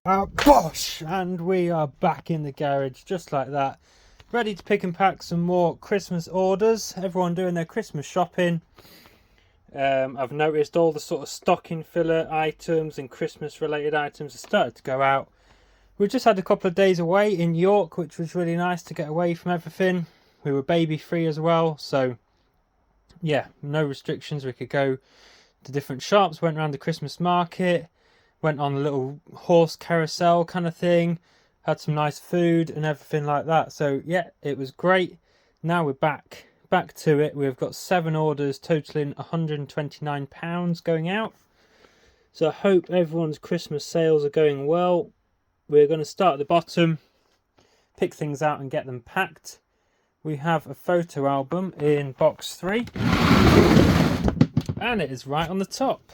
Bosh! And we are back in the garage just like that, ready to pick and pack some more Christmas orders. Everyone doing their Christmas shopping. I've noticed all the sort of stocking filler items and Christmas related items have started to go out. We just had a couple of days away in York, which was really nice to get away from everything. We were baby free as well, so yeah, no restrictions. We could go to different shops, went around the Christmas market, went on a little horse carousel kind of thing, had some nice food and everything like that. So yeah, it was great. Now we're back to it. We've got 7 orders totaling £129 going out. So I hope everyone's Christmas sales are going well. We're going to start at the bottom, pick things out and get them packed. We have a photo album in box 3 and it is right on the top.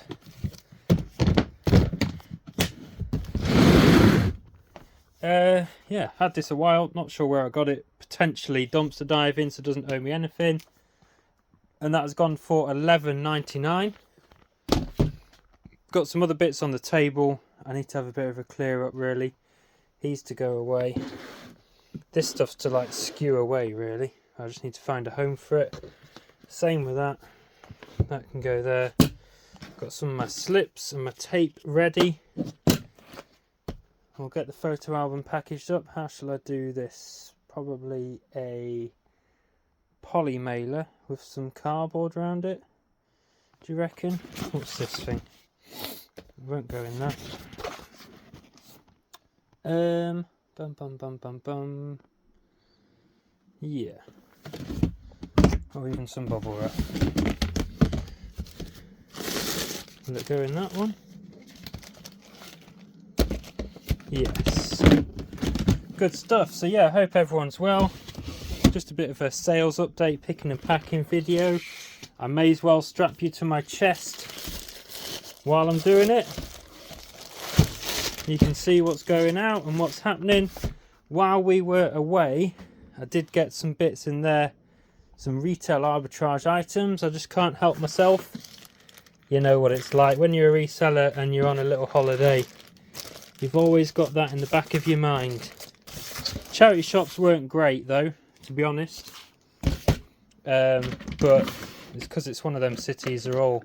Yeah, had this a while, not sure where I got it, potentially dumpster diving, so it doesn't owe me anything. And that has gone for £11.99. Got some other bits on the table. I need to have a bit of a clear up really. He's to go away. This stuff's to like skew away really. I just need to find a home for it. Same with that. That can go there. Got some of my slips and my tape ready. We'll get the photo album packaged up. How shall I do this? Probably a poly mailer with some cardboard around it. Do you reckon? What's this thing? It won't go in that. Yeah. Or even some bubble wrap. Will it go in that one? Yes. Good stuff. So yeah, I hope everyone's well. Just a bit of a sales update, picking and packing video. I may as well strap you to my chest while I'm doing it. You can see what's going out and what's happening. While we were away, I did get some bits in there, some retail arbitrage items. I just can't help myself. You know what it's like when you're a reseller and you're on a little holiday. You've always got that in the back of your mind. Charity shops weren't great though, to be honest. But it's because it's one of them cities. They're all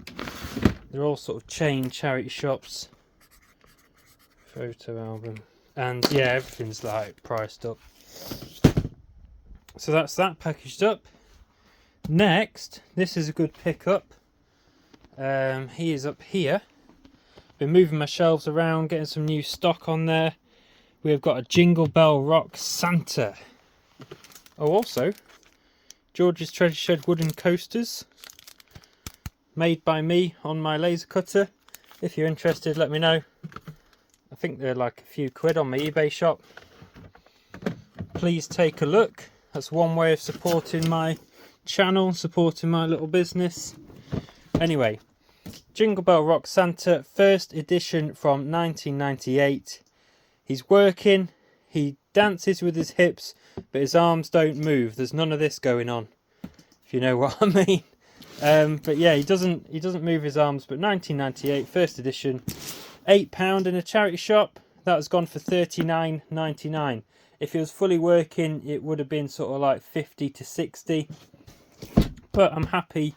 sort of chain charity shops. Photo album, and yeah, everything's like priced up. So that's that packaged up. Next, this is a good pickup. He is up here. Been moving my shelves around, getting some new stock on there. We've got a Jingle Bell Rock Santa. Oh, also, George's Treasure Shed wooden coasters. Made by me on my laser cutter. If you're interested, let me know. I think they're like a few quid on my eBay shop. Please take a look. That's one way of supporting my channel, supporting my little business. Anyway, Jingle Bell Rock Santa, first edition from 1998. He's working, he dances with his hips, but his arms don't move. There's none of this going on, if you know what I mean. But yeah, he doesn't move his arms, but 1998, first edition, £8 in a charity shop. That has gone for £39.99. If it was fully working, it would have been sort of like 50 to 60. But I'm happy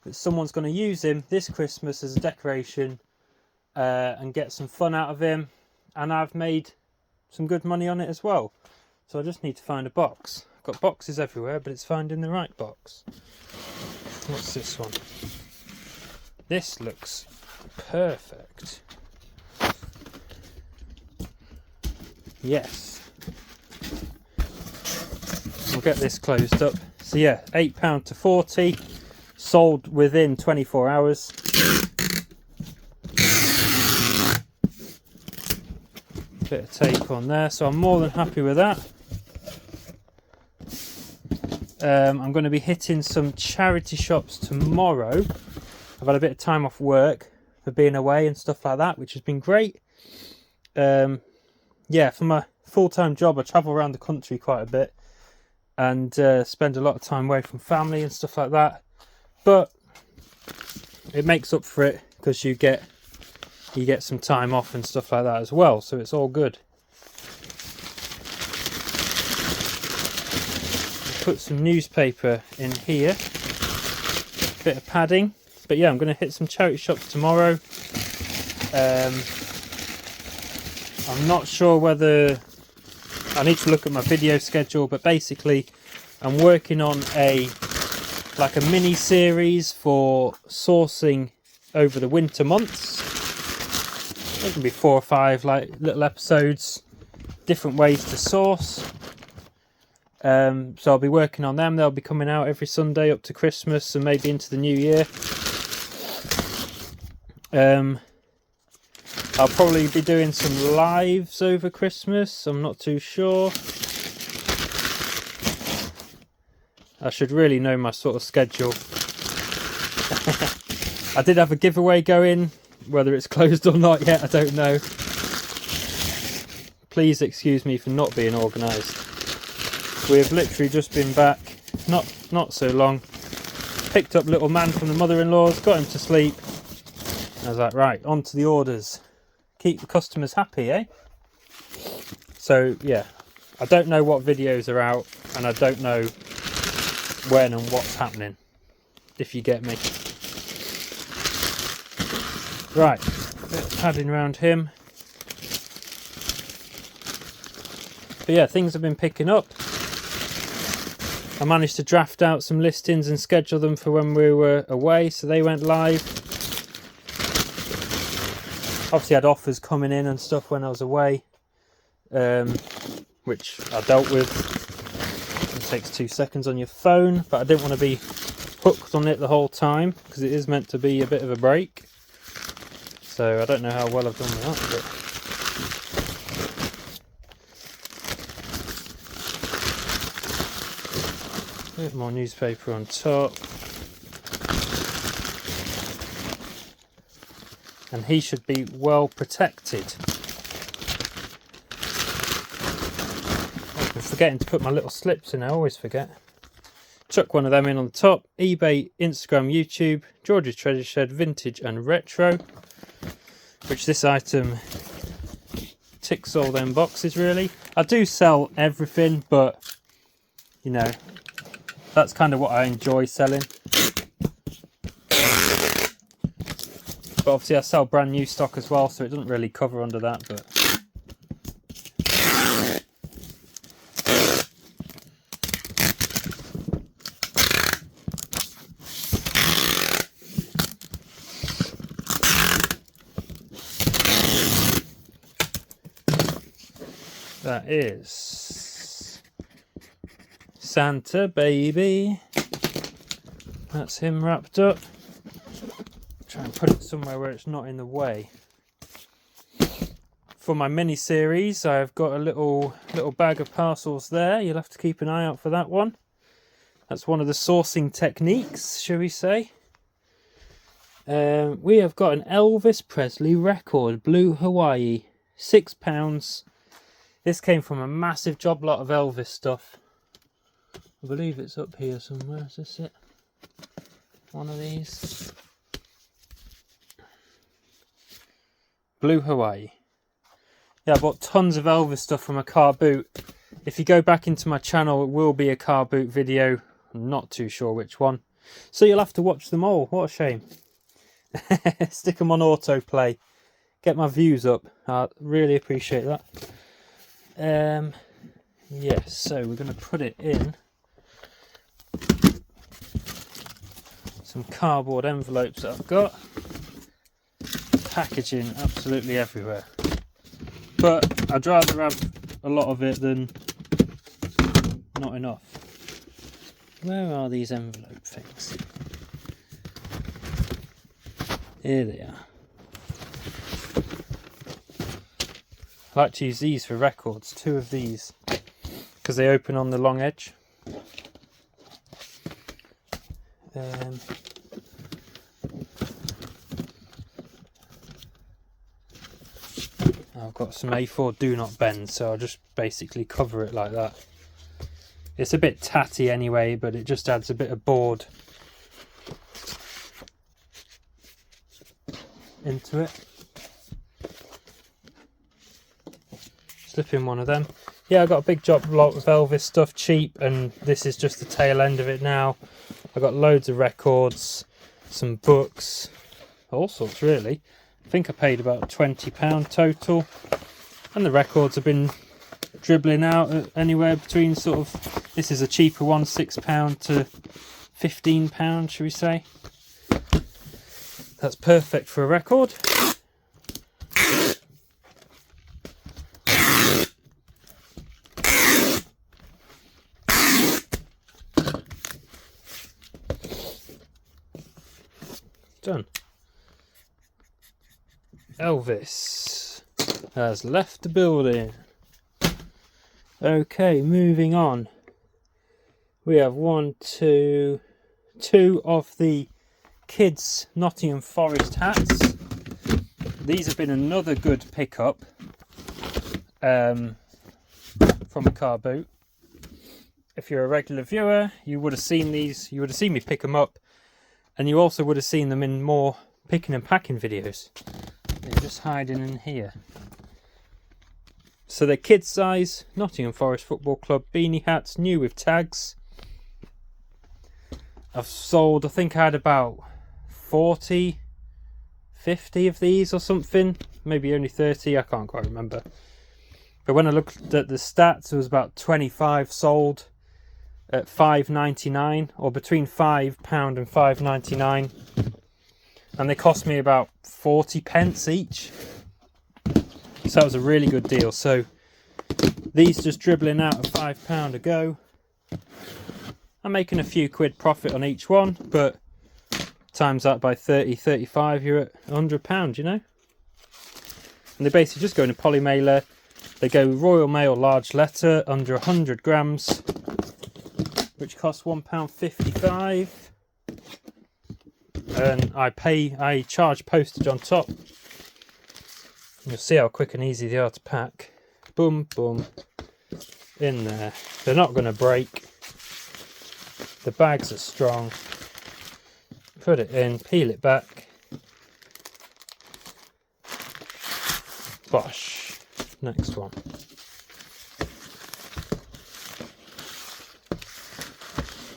that someone's going to use him this Christmas as a decoration and get some fun out of him. And I've made some good money on it as well. So I just need to find a box. I've got boxes everywhere, but it's finding the right box. What's this one? This looks perfect. Yes. We'll get this closed up. So yeah, £8 to 40. Sold within 24 hours. Bit of tape on there, so I'm more than happy with that. I'm going to be hitting some charity shops tomorrow. I've had a bit of time off work for being away and stuff like that, which has been great. Yeah, for my full-time job, I travel around the country quite a bit and spend a lot of time away from family and stuff like that. But it makes up for it because you get you get some time off and stuff like that as well, so it's all good. Put some newspaper in here, bit of padding. But yeah, I'm going to hit some charity shops tomorrow. I'm not sure whether I need to look at my video schedule, but basically I'm working on a mini series for sourcing over the winter months. It can be 4 or 5 little episodes, different ways to source. So I'll be working on them. They'll be coming out every Sunday up to Christmas and maybe into the new year. I'll probably be doing some lives over Christmas. I'm not too sure. I should really know my sort of schedule. I did have a giveaway going. Whether it's closed or not yet, I don't know. Please excuse me for not being organised. We've literally just been back, not so long. Picked up little man from the mother-in-law's, got him to sleep. I was like, right, on to the orders. Keep the customers happy, eh? So yeah, I don't know what videos are out, and I don't know when and what's happening, if you get me. Right, bit of padding around him. But yeah, things have been picking up. I managed to draft out some listings and schedule them for when we were away, so they went live. Obviously I had offers coming in and stuff when I was away, which I dealt with. It takes 2 seconds on your phone, but I didn't want to be hooked on it the whole time, because it is meant to be a bit of a break. So I don't know how well I've done with that, but... a bit more newspaper on top. And he should be well protected. I'm forgetting to put my little slips in, I always forget. Chuck one of them in on the top. eBay, Instagram, YouTube, George's Treasure Shed, Vintage and Retro. Which this item ticks all them boxes really. I do sell everything, but you know, that's kind of what I enjoy selling. But obviously I sell brand new stock as well, so it doesn't really cover under that, but... that is Santa baby. That's him wrapped up. Try and put it somewhere where it's not in the way. For my mini series, I've got a little bag of parcels there. You'll have to keep an eye out for that one. That's one of the sourcing techniques, shall we say. We have got an Elvis Presley record, Blue Hawaii, £6. This came from a massive job lot of Elvis stuff. I believe it's up here somewhere. Is this it? One of these. Blue Hawaii. Yeah, I bought tons of Elvis stuff from a car boot. If you go back into my channel, it will be a car boot video. I'm not too sure which one. So you'll have to watch them all. What a shame. Stick them on autoplay. Get my views up. I really appreciate that. Yes, so we're going to put it in some cardboard envelopes that I've got. Packaging absolutely everywhere, but I'd rather have a lot of it than not enough. Where are these envelope things? Here they are. I like to use these for records, 2 of these, because they open on the long edge. I've got some A4 do not bend, so I'll just basically cover it like that. It's a bit tatty anyway, but it just adds a bit of board into it. slip in one of them. Yeah, I got a big lot of Elvis stuff cheap, and this is just the tail end of it now. I got loads of records, some books, all sorts really. I think I paid about £20 total, and the records have been dribbling out at anywhere between sort of, this is a cheaper one, £6 to £15, should we say. That's perfect for a record. Done. Elvis has left the building. Okay, moving on. We have two of the kids' Nottingham Forest hats. These have been another good pickup from a car boot. If you're a regular viewer, you would have seen these. You would have seen me pick them up, and you also would have seen them in more picking and packing videos. They're just hiding in here. So they're kids size Nottingham Forest Football Club beanie hats, new with tags. I've sold, I think I had about 40, 50 of these or something. Maybe only 30, I can't quite remember. But when I looked at the stats, there was about 25 sold at £5.99, or between £5 and £5.99. And they cost me about 40p each. So that was a really good deal. So these just dribbling out at £5 a go. I'm making a few quid profit on each one, but times that by 30, 35, you're at £100, you know. And they basically just go in a poly mailer. They go Royal Mail large letter, under 100 grams, which costs £1.55. And I charge postage on top. You'll see how quick and easy they are to pack. Boom, boom, in there. They're not going to break. The bags are strong. Put it in, peel it back. Bosh. Next one.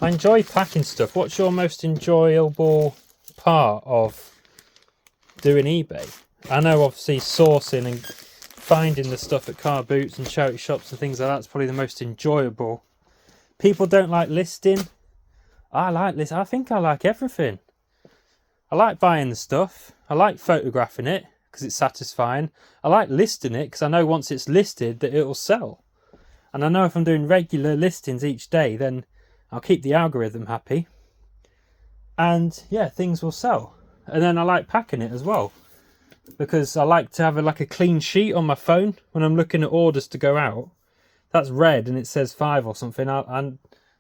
I enjoy packing stuff. What's your most enjoyable part of doing eBay? I know obviously sourcing and finding the stuff at car boots and charity shops and things like that's probably the most enjoyable. People don't like listing. I like this. I think I like everything. I like buying the stuff. I like photographing it because it's satisfying. I like listing it because I know once it's listed that it'll sell. And I know if I'm doing regular listings each day, then I'll keep the algorithm happy. And yeah, things will sell. And then I like packing it as well, because I like to have a clean sheet on my phone when I'm looking at orders to go out. That's red and it says 5 or something. I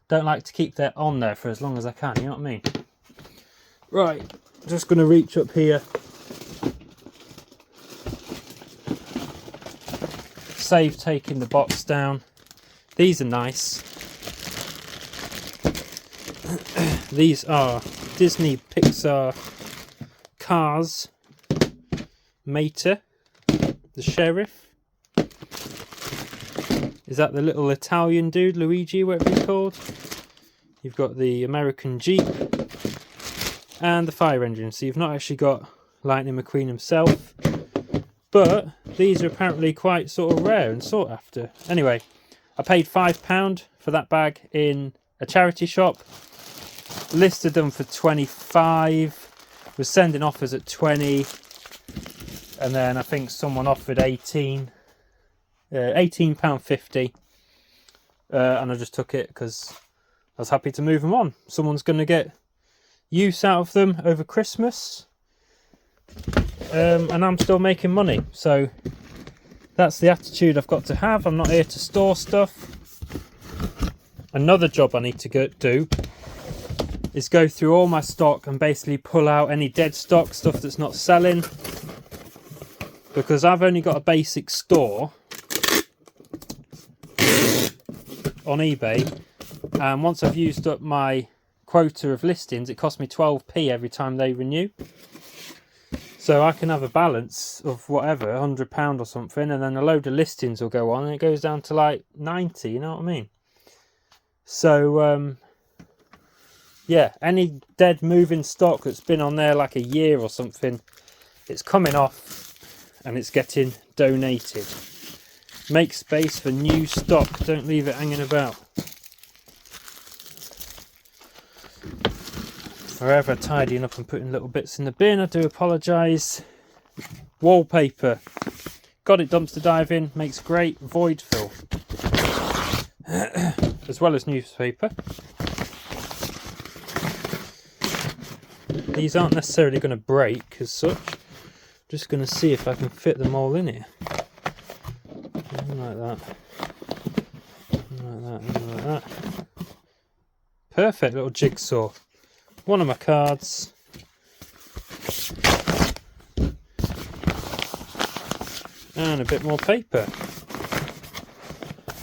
don't like to keep that on there for as long as I can, you know what I mean? Right, just going to reach up here. Save taking the box down. These are nice. These are Disney Pixar Cars Mater, the sheriff. Is that the little Italian dude, Luigi, whatever he's called? You've got the American Jeep and the fire engine. So you've not actually got Lightning McQueen himself. But these are apparently quite sort of rare and sought after. Anyway, I paid £5 for that bag in a charity shop. Listed them for 25. Was sending offers at 20. And then I think someone offered £18.50. And I just took it because I was happy to move them on. Someone's going to get use out of them over Christmas. And I'm still making money. So that's the attitude I've got to have. I'm not here to store stuff. Another job I need to do is go through all my stock and basically pull out any dead stock, stuff that's not selling. Because I've only got a basic store on eBay, and once I've used up my quota of listings, it costs me 12p every time they renew. So I can have a balance of whatever, £100 or something, and then a load of listings will go on and it goes down to like 90, you know what I mean? So yeah, any dead moving stock that's been on there like a year or something, it's coming off and it's getting donated. Make space for new stock, don't leave it hanging about. Forever tidying up and putting little bits in the bin, I do apologise. Wallpaper, got it dumpster diving, makes great void fill. As well as newspaper. These aren't necessarily going to break as such. Just going to see if I can fit them all in here. Like that. Like that, and like that. Perfect little jigsaw. One of my cards. And a bit more paper.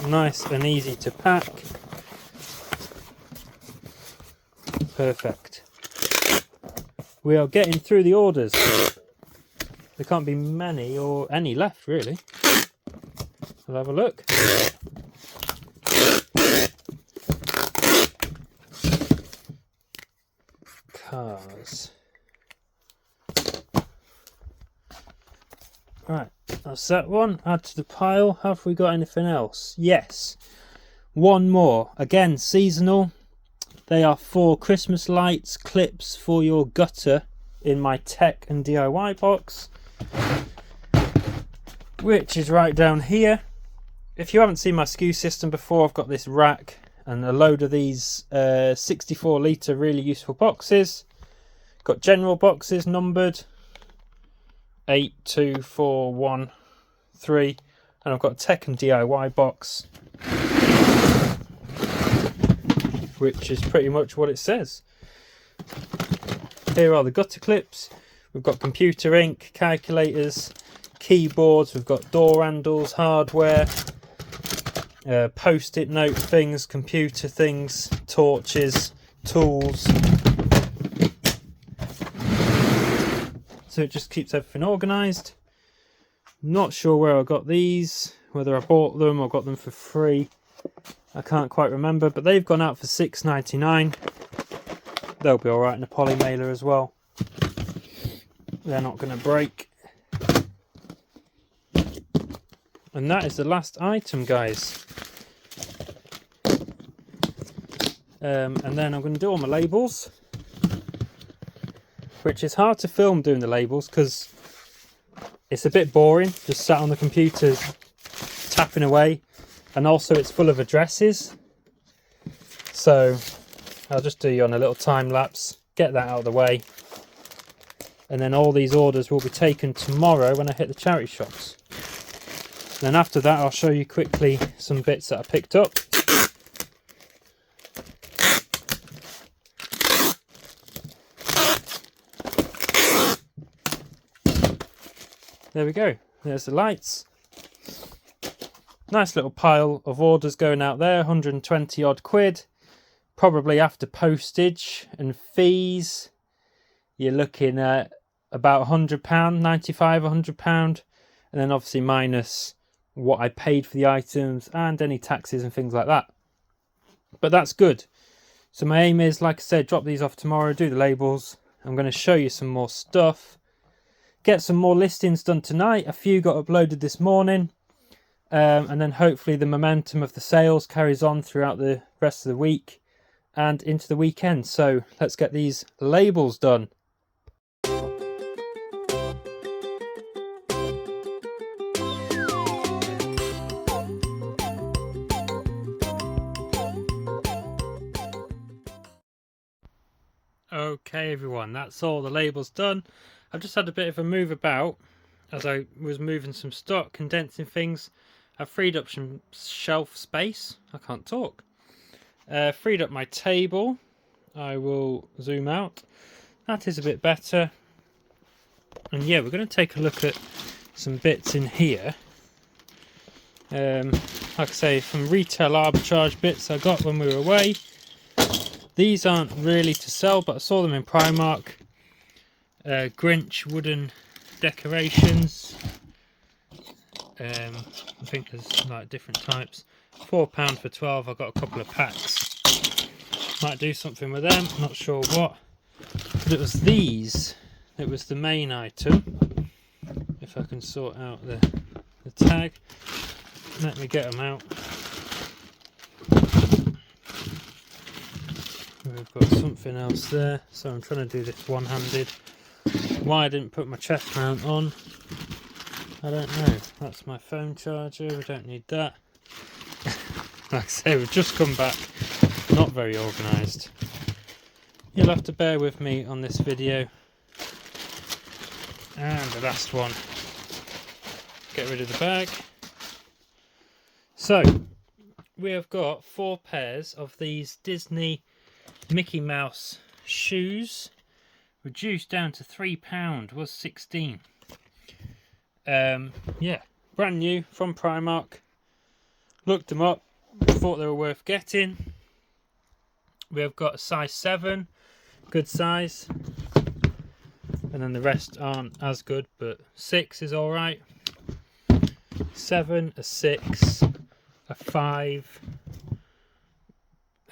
Nice and easy to pack. Perfect. We are getting through the orders. There can't be many or any left really. We'll have a look. Cars. Right, that's that one. Add to the pile. Have we got anything else? Yes. One more. Again, seasonal. They are for Christmas lights, clips for your gutter in my tech and DIY box, which is right down here. If you haven't seen my SKU system before, I've got this rack and a load of these 64 litre really useful boxes. Got general boxes numbered 8, 2, 4, 1, 3, and I've got a tech and DIY box, which is pretty much what it says. Here are the gutter clips. We've got computer ink, calculators, keyboards, we've got door handles, hardware, post-it note things, computer things, torches, tools. So it just keeps everything organised. Not sure where I got these, whether I bought them or got them for free. I can't quite remember, but they've gone out for £6.99. They'll be alright in a poly mailer as well. They're not going to break. And that is the last item, guys. And then I'm going to do all my labels, which is hard to film doing the labels because it's a bit boring, just sat on the computer tapping away, and also it's full of addresses. So I'll just do you on a little time lapse, get that out of the way, and then all these orders will be taken tomorrow when I hit the charity shops. Then after that I'll show you quickly some bits that I picked up. There we go, there's the lights. Nice little pile of orders going out there, 120 odd quid. Probably after postage and fees, you're looking at about £100, 95, £100. And then obviously minus what I paid for the items and any taxes and things like that. But that's good. So my aim is, like I said, drop these off tomorrow, do the labels. I'm going to show you some more stuff. Get some more listings done tonight. A few got uploaded this morning. And then hopefully the momentum of the sales carries on throughout the rest of the week and into the weekend. So let's get these labels done. Okay everyone, that's all the labels done. I've just had a bit of a move about as I was moving some stock, condensing things. I've freed up some shelf space. I can't talk. Freed up my table. I will zoom out. That is a bit better. And yeah, we're going to take a look at some bits in here. Like I say, some retail arbitrage bits I got when we were away. These aren't really to sell, but I saw them in Primark. Grinch wooden decorations. I think there's like different types. £4 for 12. I've got a couple of packs. Might do something with them, not sure what. But it was these. It was the main item. If I can sort out the tag. Let me get them out. We've got something else there, so I'm trying to do this one-handed. Why I didn't put my chest mount on, I don't know. That's my phone charger, we don't need that. Like I say, we've just come back, not very organised. You'll have to bear with me on this video. And the last one. Get rid of the bag. So, we have got 4 pairs of these Disney Mickey Mouse shoes, reduced down to £3, was 16. Yeah, brand new from Primark. Looked them up, thought they were worth getting. We have got a size 7, good size, and then the rest aren't as good, but 6 is all right. 7, a 6, a 5.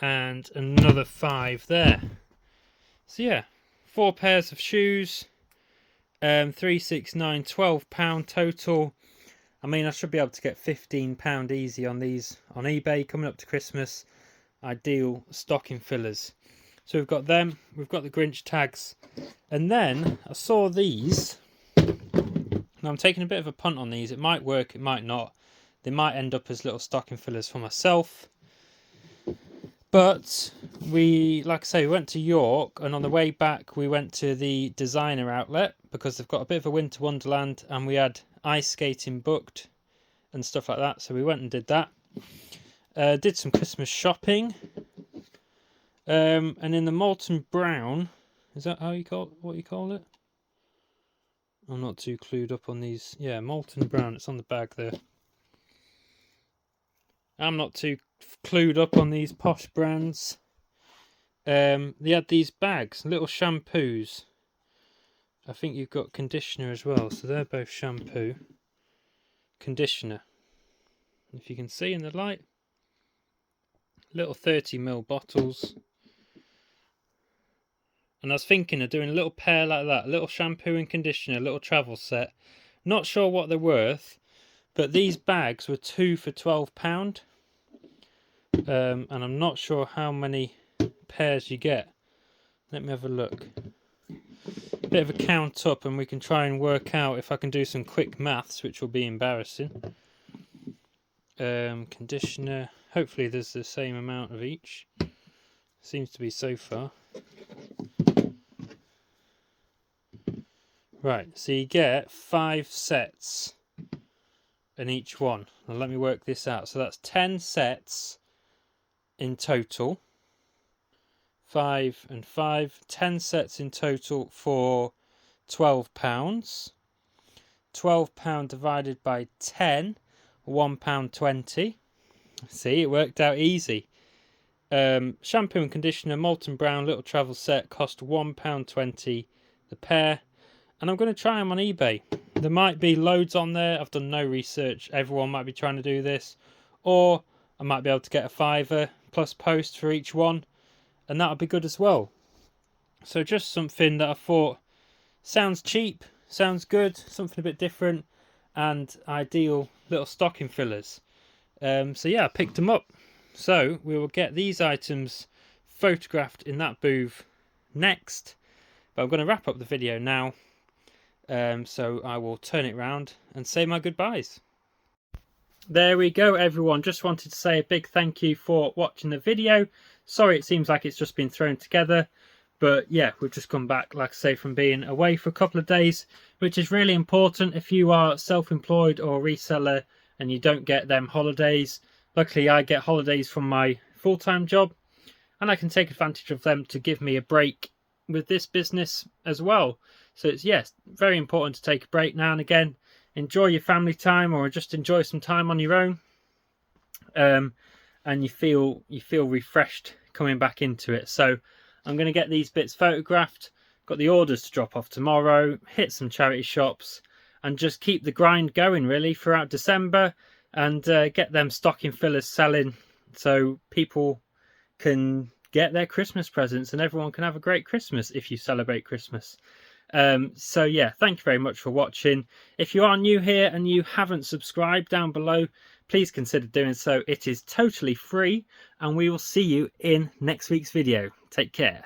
And another 5 there. So yeah, 4 pairs of shoes, 3, 6, 9, £12 total. I mean, I should be able to get £15 easy on these on eBay coming up to Christmas. Ideal stocking fillers. So we've got them, we've got the Grinch tags, and then I saw these. Now I'm taking a bit of a punt on these. It might work, it might not. They might end up as little stocking fillers for myself. But we, like I say, we went to York, and on the way back we went to the designer outlet because they've got a bit of a winter wonderland, and we had ice skating booked and stuff like that. So we went and did that. Did some Christmas shopping. And in the molten brown, is that how you call what you call it? I'm not too clued up on these. Yeah, molten brown. It's on the bag there. I'm not too clued up on these posh brands. They had these bags, little shampoos. I think you've got conditioner as well, so they're both shampoo, conditioner. If you can see in the light, little 30ml bottles. And I was thinking of doing a little pair like that, a little shampoo and conditioner, a little travel set. Not sure what they're worth, but these bags were 2 for £12. And I'm not sure how many pairs you get. Let me have a look. Bit of a count up, and we can try and work out if I can do some quick maths, which will be embarrassing. Conditioner. Hopefully there's the same amount of each. Seems to be so far. Right, so you get 5 sets in each one. Now let me work this out. So that's 10 sets in total. 5 and 5. 10 sets in total for £12. £12 divided by 10, £1.20. See, it worked out easy. Shampoo and conditioner, molten brown, little travel set, cost £1.20 the pair. And I'm going to try them on eBay. There might be loads on there. I've done no research. Everyone might be trying to do this. Or I might be able to get a £5 plus post for each one. And that'll be good as well. So just something that I thought sounds cheap, sounds good, something a bit different, and ideal little stocking fillers. So yeah, I picked them up. So we will get these items photographed in that booth next. But I'm going to wrap up the video now. So I will turn it around and say my goodbyes. There we go, everyone. Just wanted to say a big thank you for watching the video. Sorry it seems like it's just been thrown together, but yeah, we've just come back, like I say, from being away for a couple of days, which is really important if you are self-employed or reseller and you don't get them holidays. Luckily I get holidays from my full-time job, and I can take advantage of them to give me a break with this business as well. So it's, yes, very important to take a break now and again. Enjoy your family time, or just enjoy some time on your own, and you feel refreshed coming back into it. So I'm going to get these bits photographed, got the orders to drop off tomorrow, hit some charity shops, and just keep the grind going really throughout December, and get them stocking fillers selling so people can get their Christmas presents and everyone can have a great Christmas if you celebrate Christmas. So yeah, thank you very much for watching. If you are new here and you haven't subscribed, down below, please consider doing so. It is totally free, and we will see you in next week's video. Take care.